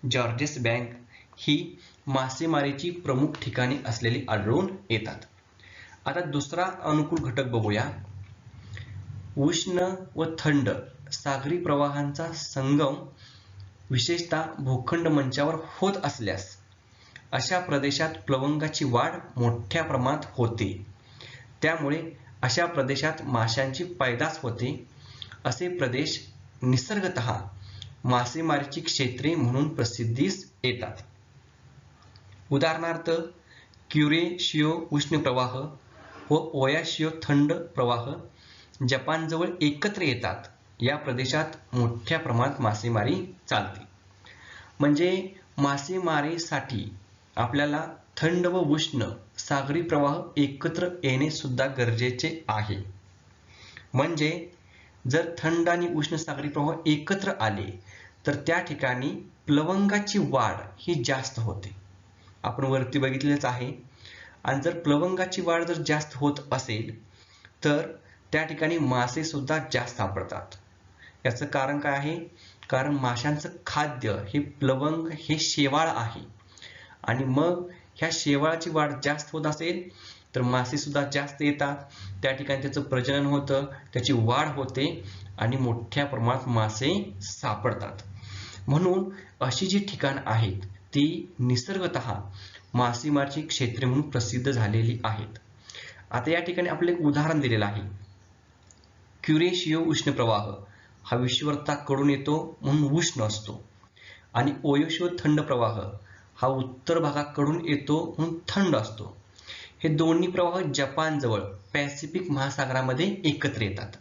Georges Bank ही मासेमारीची प्रमुख ठिकाणे असलेली आढळून येतात. आता दुसरा अनुकूल घटक बघूया. उष्ण व थंड सागरी प्रवाहांचा संगम विशेषतः भूखंड मंचावर होत असल्यास अशा प्रदेशात प्लवंगाची वाढ मोठ्या प्रमाणात होते. त्यामुळे अशा प्रदेशात माशांची पैदास होते. असे प्रदेश निसर्गतः मासेमारीची क्षेत्रे म्हणून प्रसिद्धीस येतात. उदाहरणार्थ क्युरेशियो उष्ण प्रवाह व ओयाशियो थंड प्रवाह जपानजवळ एकत्र येतात. या प्रदेशात मोठ्या प्रमाणात मासेमारी चालते. म्हणजे मासेमारीसाठी आपल्याला थंड व उष्ण सागरी प्रवाह एकत्र येणे सुद्धा गरजेचे आहे. म्हणजे जर थंड आणि उष्ण सागरी प्रवाह एकत्र आले तर त्या ठिकाणी प्लवंगाची वाढ ही जास्त होते. आपण वरती बघितलेच आहे. आणि जर प्लवंगाची वाढ जर जास्त होत असेल तर त्या ठिकाणी मासे सुद्धा जास्त सापडतात. याचं कारण काय आहे? कारण माशांचं खाद्य हे प्लवंग हे शेवाळ आहे आणि मग ह्या शेवाळाची वाढ जास्त होत असेल तर मासे सुद्धा जास्त येतात. त्या ठिकाणी त्याचं प्रजनन होतं, त्याची वाढ होते आणि मोठ्या प्रमाणात मासे सापडतात. म्हणून अशी जी ठिकाण आहेत ती निसर्गतः मासेमारीची क्षेत्रे म्हणून प्रसिद्ध झालेली आहेत. आता या ठिकाणी आपले एक उदाहरण दिलेलं आहे. क्युरेशियो उष्ण प्रवाह हा विषुववृत्ताकडून येतो म्हणून उष्ण असतो आणि ओयोशियो थंड प्रवाह हा उत्तर भागाकडून येतो म्हणून थंड असतो. हे दोन्ही प्रवाह जपानजवळ पॅसिफिक महासागरामध्ये एकत्र येतात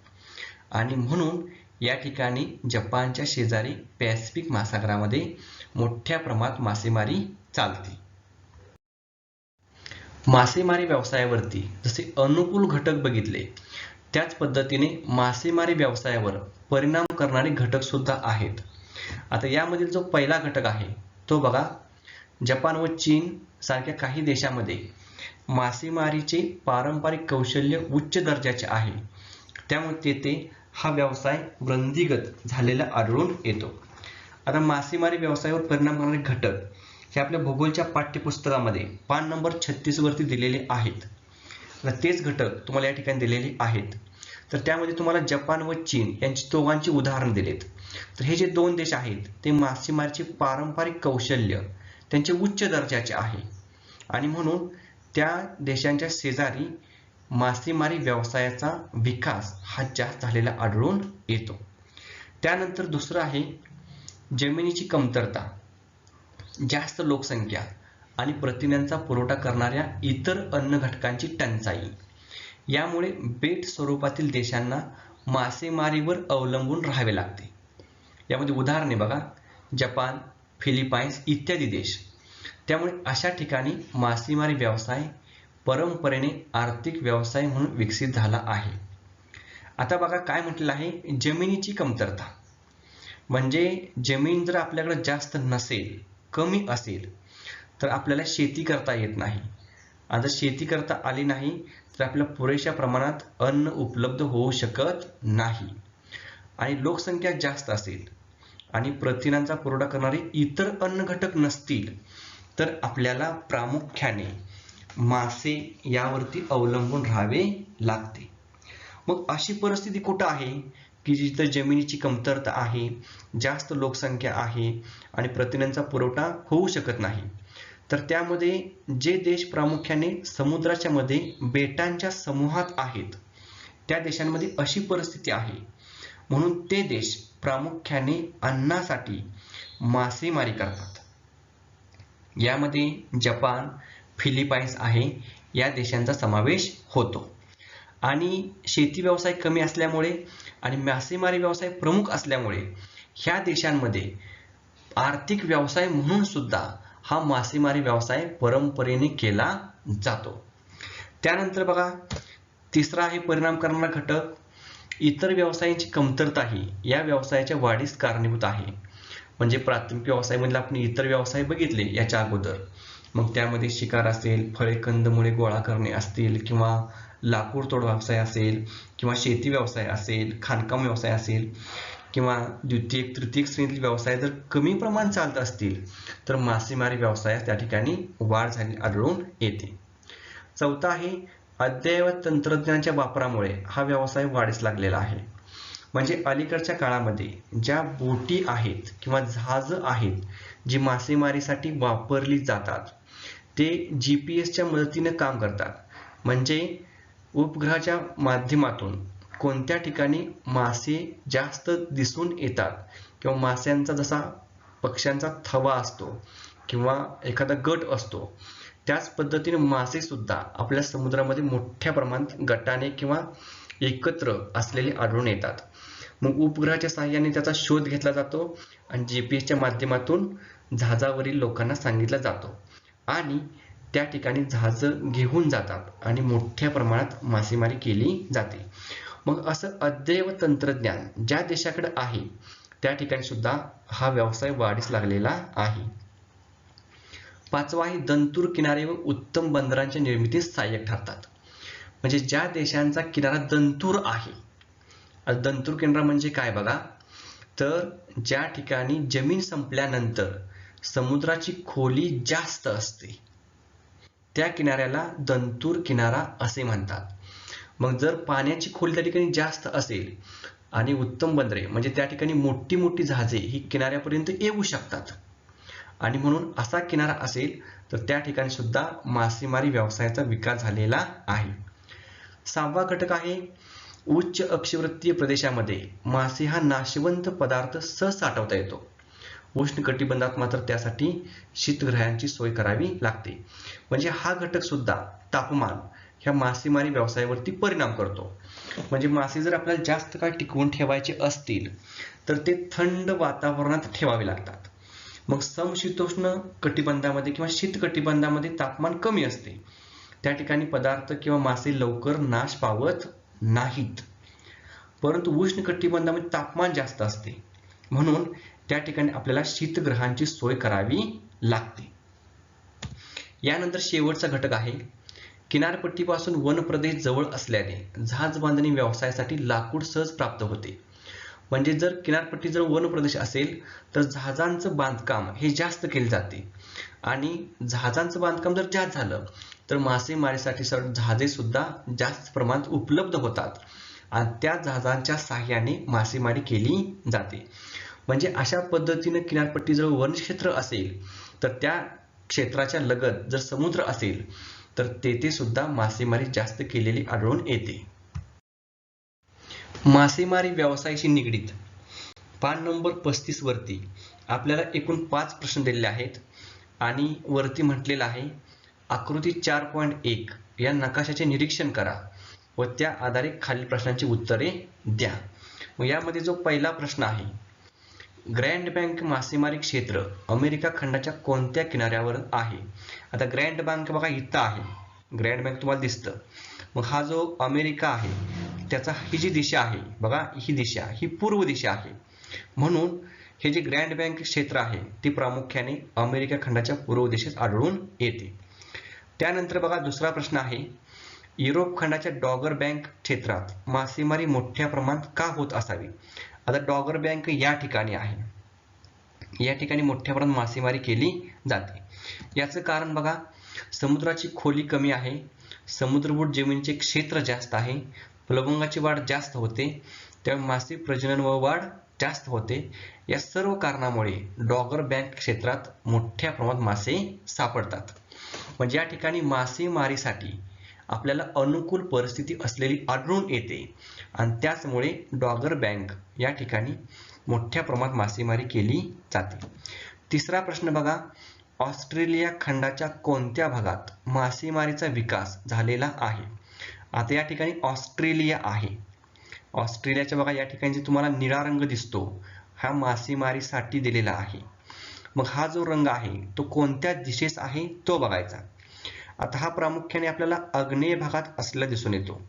आणि म्हणून या ठिकाणी जपानच्या शेजारी पॅसिफिक महासागरामध्ये मोठ्या प्रमाणात मासेमारी चालते. मासेमारी व्यवसायावरती जसे अनुकूल घटक बघितले त्याच पद्धतीने मासेमारी व्यवसायावर परिणाम करणारे घटक सुद्धा आहेत. आता यामधील जो पहिला घटक आहे तो बघा, जपान व चीन सारख्या काही देशामध्ये मासेमारीचे पारंपरिक कौशल्य उच्च दर्जाचे आहे. त्यामुळे तेथे हा व्यवसाय वृद्धिंगत झालेला आढळून येतो. आता मासेमारी व्यवसायावर परिणाम करणारे घटक हे आपल्या भूगोलच्या पाठ्यपुस्तकामध्ये पान नंबर 36 वरती दिलेले आहेत. तेच घटक तुम्हाला या ठिकाणी दिलेले आहेत. तर त्यामध्ये तुम्हाला जपान व चीन यांची दोघांची उदाहरण दिलेत. तर हे जे दोन देश आहेत ते मासेमारीचे पारंपरिक कौशल्य त्यांचे उच्च दर्जाचे आहे आणि म्हणून त्या देशांच्या शेजारी मासेमारी व्यवसायाचा विकास हा जास्त झालेला आढळून येतो. त्यानंतर दुसरं आहे जमिनीची कमतरता, जास्त लोकसंख्या आणि प्रथिनांचा पुरवठा करणाऱ्या इतर अन्न घटकांची टंचाई. यामुळे बेट स्वरूपातील देशांना मासेमारीवर अवलंबून राहावे लागते. यामध्ये उदाहरणे बघा, जपान, फिलिपाईन्स इत्यादी देश. त्यामुळे अशा ठिकाणी मासेमारी व्यवसाय परंपरेने आर्थिक व्यवसाय म्हणून विकसित झाला आहे. आता बघा काय म्हटलेलं आहे, जमिनीची कमतरता. म्हणजे जमीन जर आपल्याकडे जास्त नसेल, कमी असेल तर आपल्याला शेती करता येत नाही. आणि जर शेती करता आली नाही तर आपल्याला पुरेशा प्रमाणात अन्न उपलब्ध होऊ शकत नाही. आणि लोकसंख्या जास्त असेल आणि प्रथिनांचा पुरवठा करणारे इतर अन्न घटक नसतील तर आपल्याला प्रामुख्याने मासे यावरती अवलंबून राहावे लागते. मग अशी परिस्थिती कुठं आहे की जिथं जमिनीची कमतरता आहे, जास्त लोकसंख्या आहे आणि प्रथिनांचा पुरवठा होऊ शकत नाही. तर त्यामध्ये जे देश प्रामुख्याने समुद्राच्या मध्ये बेटांच्या समूहात आहेत त्या देशांमध्ये अशी परिस्थिती आहे. म्हणून ते देश प्रामुख्याने अन्नासाठी मासेमारी करतात. यामध्ये जपान, फिलिपाईन्स आहे या देशांचा समावेश होतो. आणि शेती व्यवसाय कमी असल्यामुळे आणि मासेमारी व्यवसाय प्रमुख असल्यामुळे ह्या देशांमध्ये आर्थिक व्यवसाय म्हणून सुद्धा हा मासेमारी व्यवसाय परंपरेने केला जातो. त्यानंतर बघा तिसरा आहे परिणाम करणारा घटक, इतर व्यवसायांची कमतरताही या व्यवसायाच्या वाढीस कारणीभूत आहे. म्हणजे प्राथमिक व्यवसायामधील आपण इतर व्यवसाय बघितले याच्या अगोदर, मग त्यामध्ये शिकार असेल, फळे कंदमुळे गोळा करणे असतील किंवा लाकूड तोड व्यवसाय असेल किंवा शेती व्यवसाय असेल, खाणकाम व्यवसाय असेल किंवा द्वितीयक तृतीयक श्रेणीतील व्यवसाय जर कमी प्रमाण चालत असतील तर मासेमारी व्यवसायात त्या ठिकाणी वाढ झाली आढळून येते. चौथा आहे अद्ययावत तंत्रज्ञानाच्या वापरामुळे हा व्यवसाय वाढीस लागलेला आहे. म्हणजे अलीकडच्या काळामध्ये ज्या बोटी आहेत किंवा जहाज आहेत जी मासेमारीसाठी वापरली जातात ते GPS च्या मदतीने काम करतात. म्हणजे उपग्रहाच्या माध्यमातून कोणत्या ठिकाणी मासे जास्त दिसून येतात किंवा माशांचा जसा पक्ष्यांचा थवा असतो किंवा एखादा गट असतो त्याच पद्धतीने मासे सुद्धा आपल्या समुद्रामध्ये मोठ्या प्रमाणात गटाने किंवा एकत्र असलेले आढळून येतात. मग उपग्रहाच्या सहाय्याने त्याचा शोध घेतला जातो आणि GPS माध्यमातून जहाजावरील लोकांना सांगितला जातो आणि त्या ठिकाणी जहाज घेऊन जातात आणि मोठ्या प्रमाणात मासेमारी केली जाते. मग असं अद्ययावत तंत्रज्ञान ज्या देशाकडे आहे त्या ठिकाणी सुद्धा हा व्यवसाय वाढीस लागलेला आहे. पाचवा आहे दंतूर किनारे व उत्तम बंदरांच्या निर्मितीस सहाय्यक ठरतात. म्हणजे ज्या देशांचा किनारा दंतूर आहे, दंतूर किनारा म्हणजे काय बघा, तर ज्या ठिकाणी जमीन संपल्यानंतर समुद्राची खोली जास्त असते त्या किनाऱ्याला दंतूर किनारा असे म्हणतात. मग जर पाण्याची खोली त्या ठिकाणी जास्त असेल आणि उत्तम बंदरे म्हणजे त्या ठिकाणी मोठी मोठी जहाजे ही किनाऱ्यापर्यंत येऊ शकतात आणि म्हणून असा किनारा असेल तर त्या ठिकाणी सुद्धा मासेमारी व्यवसायाचा विकास झालेला आहे. सहावा घटक आहे उच्च अक्षवृत्तीय प्रदेशामध्ये मासे हा नाशवंत पदार्थ सहज साठवता येतो. उष्ण कटिबंधात मात्र त्यासाठी शीतगृहांची सोय करावी लागते. म्हणजे हा घटक सुद्धा तापमान ह्या मासेमारी व्यवसायावरती परिणाम करतो. म्हणजे मासे जर आपल्याला जास्त काळ टिकवून ठेवायचे असतील तर ते थंड वातावरणात ठेवावे लागतात. मग समशीतोष्ण कटिबंधामध्ये किंवा शीत कटिबंधामध्ये तापमान कमी असते, त्या ठिकाणी पदार्थ किंवा मासे लवकर नाश पावत नाहीत. परंतु उष्ण कटिबंधामध्ये तापमान जास्त असते म्हणून त्या ठिकाणी आपल्याला शीतगृहांची सोय करावी लागते. यानंतर शेवटचा घटक आहे किनारपट्टीपासून वनप्रदेश जवळ असल्याने जहाज बांधणी व्यवसायासाठी लाकूड सहज प्राप्त होते. म्हणजे जर किनारपट्टी जर वनप्रदेश असेल तर जहाजांचं बांधकाम हे जास्त केले जाते आणि जहाजांचं बांधकाम जर जास्त झालं तर मासेमारीसाठी जहाजे सुद्धा जास्त प्रमाणात उपलब्ध होतात आणि त्या जहाजांच्या साहाय्याने मासेमारी केली जाते. म्हणजे अशा पद्धतीने किनारपट्टी जर वनक्षेत्र असेल तर त्या क्षेत्राच्या लगत जर समुद्र असेल तर तेथे सुद्धा मासेमारी जास्त केलेली आढळून येते. मासेमारी व्यवसायाशी निगडीत पान नंबर 35 वरती आपल्याला एकूण 5 प्रश्न दिलेले आहेत आणि वरती म्हटलेलं आहे आकृती 4.1 या नकाशाचे निरीक्षण करा व त्या आधारे खालील प्रश्नांची उत्तरे द्या. मग यामध्ये जो पहिला प्रश्न आहे, ग्रँड बँक मासेमारी क्षेत्र अमेरिका खंडाच्या कोणत्या किनाऱ्यावर आहे? आता ग्रँड बँक बघा इथं आहे, ग्रँड बँक तुम्हाला दिसतं. मग हा जो अमेरिका आहे त्याचा ही जी दिशा आहे बघा, ही दिशा ही पूर्व दिशा आहे. म्हणून हे जे ग्रँड बँक क्षेत्र आहे ते प्रामुख्याने अमेरिका खंडाच्या पूर्व दिशेस आढळून येते. त्यानंतर बघा दुसरा प्रश्न आहे, युरोप खंडाच्या डॉगर बँक क्षेत्रात मासेमारी मोठ्या प्रमाणात का होत असावी? आता डॉगर बँक या ठिकाणी आहे, या ठिकाणी मोठ्या प्रमाणात मासेमारी केली जाते. याचं कारण बघा, समुद्राची खोली कमी आहे, समुद्रबुड जमिनीचे क्षेत्र जास्त आहे, प्लवंगाची वाढ जास्त होते, त्यामुळे मासे प्रजनन व वाढ जास्त होते. या सर्व कारणामुळे डॉगर बँक क्षेत्रात मोठ्या प्रमाणात मासे सापडतात. म्हणजे या ठिकाणी मासेमारीसाठी आपल्याला अनुकूल परिस्थिती असलेली आढळून येते आणि त्याचमुळे डॉगर बँक या ठिकाणी मोठ्या प्रमाणात मासेमारी केली जाते. तिसरा प्रश्न बघा, ऑस्ट्रेलिया खंडाच्या कोणत्या भागात मासेमारीचा विकास झालेला आहे? आता या ठिकाणी ऑस्ट्रेलिया आहे, ऑस्ट्रेलियाच्या बघा या ठिकाणी जे तुम्हाला निळा रंग दिसतो हा मासेमारीसाठी दिलेला आहे. मग हा जो रंग आहे तो कोणत्या दिशेस आहे तो बघायचा. आता हा प्रामुख्याने आपल्याला आग्नेय भागात असलेला दिसून येतो.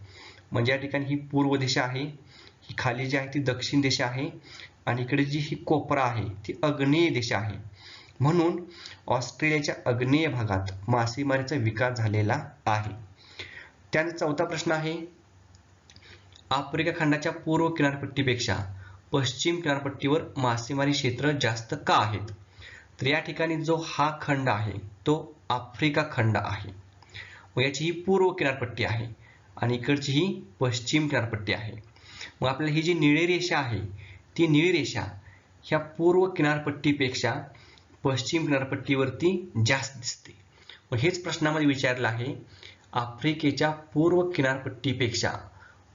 म्हणजे या ठिकाणी ही पूर्व दिशा आहे, ही खाली जी आहे ती दक्षिण दिशा आहे आणि इकडे जी ही कोपरा आहे ती आग्नेय दिशा आहे. म्हणून ऑस्ट्रेलियाच्या आग्नेय भागात मासेमारीचा विकास झालेला आहे. त्यानंतर चौथा प्रश्न आहे, आफ्रिका खंडाच्या पूर्व किनारपट्टीपेक्षा पश्चिम किनारपट्टीवर मासेमारी क्षेत्र जास्त का आहेत? तर या ठिकाणी जो हा खंड आहे तो आफ्रिका खंड आहे व याची ही पूर्व किनारपट्टी आहे आणि इकडची ही पश्चिम किनारपट्टी आहे. मग आपल्याला ही जी निळी रेषा आहे ती निळी रेषा ह्या पूर्व किनारपट्टीपेक्षा पश्चिम किनारपट्टीवरती जास्त दिसते. मग हेच प्रश्नामध्ये विचारलं आहे, आफ्रिकेच्या पूर्व किनारपट्टीपेक्षा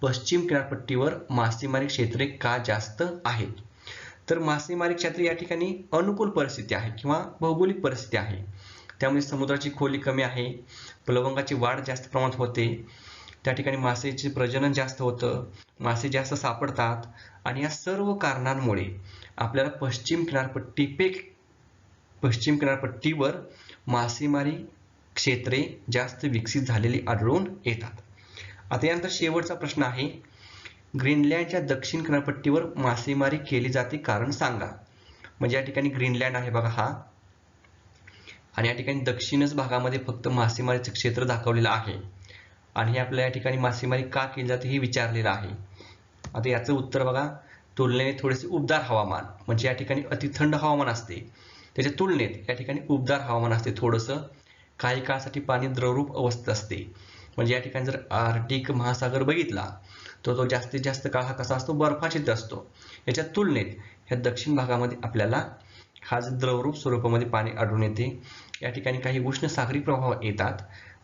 पश्चिम किनारपट्टीवर मासेमारी क्षेत्रे का जास्त आहेत? तर मासेमारी क्षेत्र या ठिकाणी अनुकूल परिस्थिती आहे किंवा भौगोलिक परिस्थिती आहे, त्यामुळे समुद्राची खोली कमी आहे, प्लवंगाची वाढ जास्त प्रमाणात होते, त्या ठिकाणी मासेचे प्रजनन जास्त होतं, मासे जास्त सापडतात आणि या सर्व कारणांमुळे आपल्याला पश्चिम किनारपट्टीवर मासेमारी क्षेत्रे जास्त विकसित झालेली आढळून येतात. आता यानंतर शेवटचा प्रश्न आहे, ग्रीनलँडच्या दक्षिण किनारपट्टीवर मासेमारी केली जाते कारण सांगा. म्हणजे या ठिकाणी ग्रीनलँड आहे बघा हा, आणि या ठिकाणी दक्षिणच भागामध्ये फक्त मासेमारीचे क्षेत्र दाखवलेलं आहे आणि हे आपल्या या ठिकाणी मासेमारी का केली जाते हे विचारलेलं आहे. आता याचं उत्तर बघा, तुलनेने थोडेसे उबदार हवामान, म्हणजे या ठिकाणी अति थंड हवामान असते, त्याच्या तुलनेत या ठिकाणी उबदार हवामान असते थोडंसं, काही काळासाठी पाणी द्रवरूप अवस्थेत असते. म्हणजे या ठिकाणी जर आर्क्टिक महासागर बघितला तर तो जास्तीत जास्त काळ हा कसा असतो, बर्फाच्छादित असतो. याच्या तुलनेत ह्या दक्षिण भागामध्ये आपल्याला हा जे द्रवरूप स्वरूपामध्ये पाणी आढळून येते. या ठिकाणी काही उष्ण सागरी प्रवाह येतात,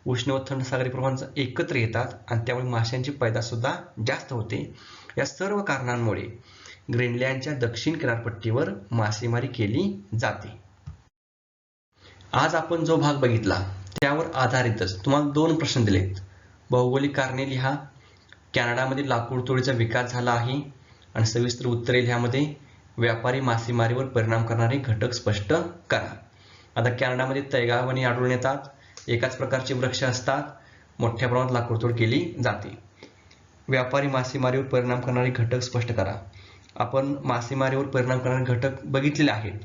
उष्ण व थंड सागरी प्रवाहांचा एकत्र येतात आणि त्यामुळे माशांची पैदास सुद्धा जास्त होते. या सर्व कारणांमुळे ग्रीनलँडच्या दक्षिण किनारपट्टीवर मासेमारी केली जाते. आज आपण जो भाग बघितला त्यावर आधारितच तुम्हाला 2 प्रश्न दिलेत. भौगोलिक कारणे लिहा, कॅनडामध्ये लाकूड तोडीचा विकास झाला आहे आणि सविस्तर उत्तरे लिहामध्ये व्यापारी मासेमारीवर परिणाम करणारे घटक स्पष्ट करा. आता कॅनडामध्ये तैगावणी आढळून येतात, एकाच प्रकारचे वृक्ष असतात, मोठ्या प्रमाणात लाकूडतोड केली जाते. व्यापारी मासेमारीवर परिणाम करणारे घटक स्पष्ट करा. आपण मासेमारीवर परिणाम करणारे घटक बघितलेले आहेत,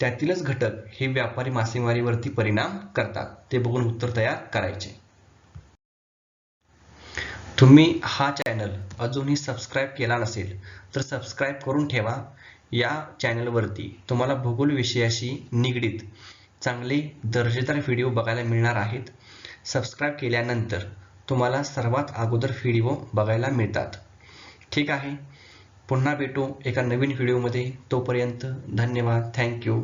त्यातीलच घटक हे व्यापारी मासेमारीवरती परिणाम करतात, ते बघून उत्तर तयार करायचे. तुम्ही हा चॅनल अजूनही सबस्क्राईब केला नसेल तर सबस्क्राईब करून ठेवा. या चॅनलवरती तुम्हाला भूगोल विषयाशी निगडीत चांगले दर्जेदार व्हिडिओ बघायला मिळणार आहेत. सबस्क्राईब केल्यानंतर तुम्हाला सर्वात अगोदर व्हिडिओ बघायला मिळतात. ठीक आहे, पुन्हा भेटू एका नवीन व्हिडिओमध्ये. तोपर्यंत धन्यवाद. थँक्यू.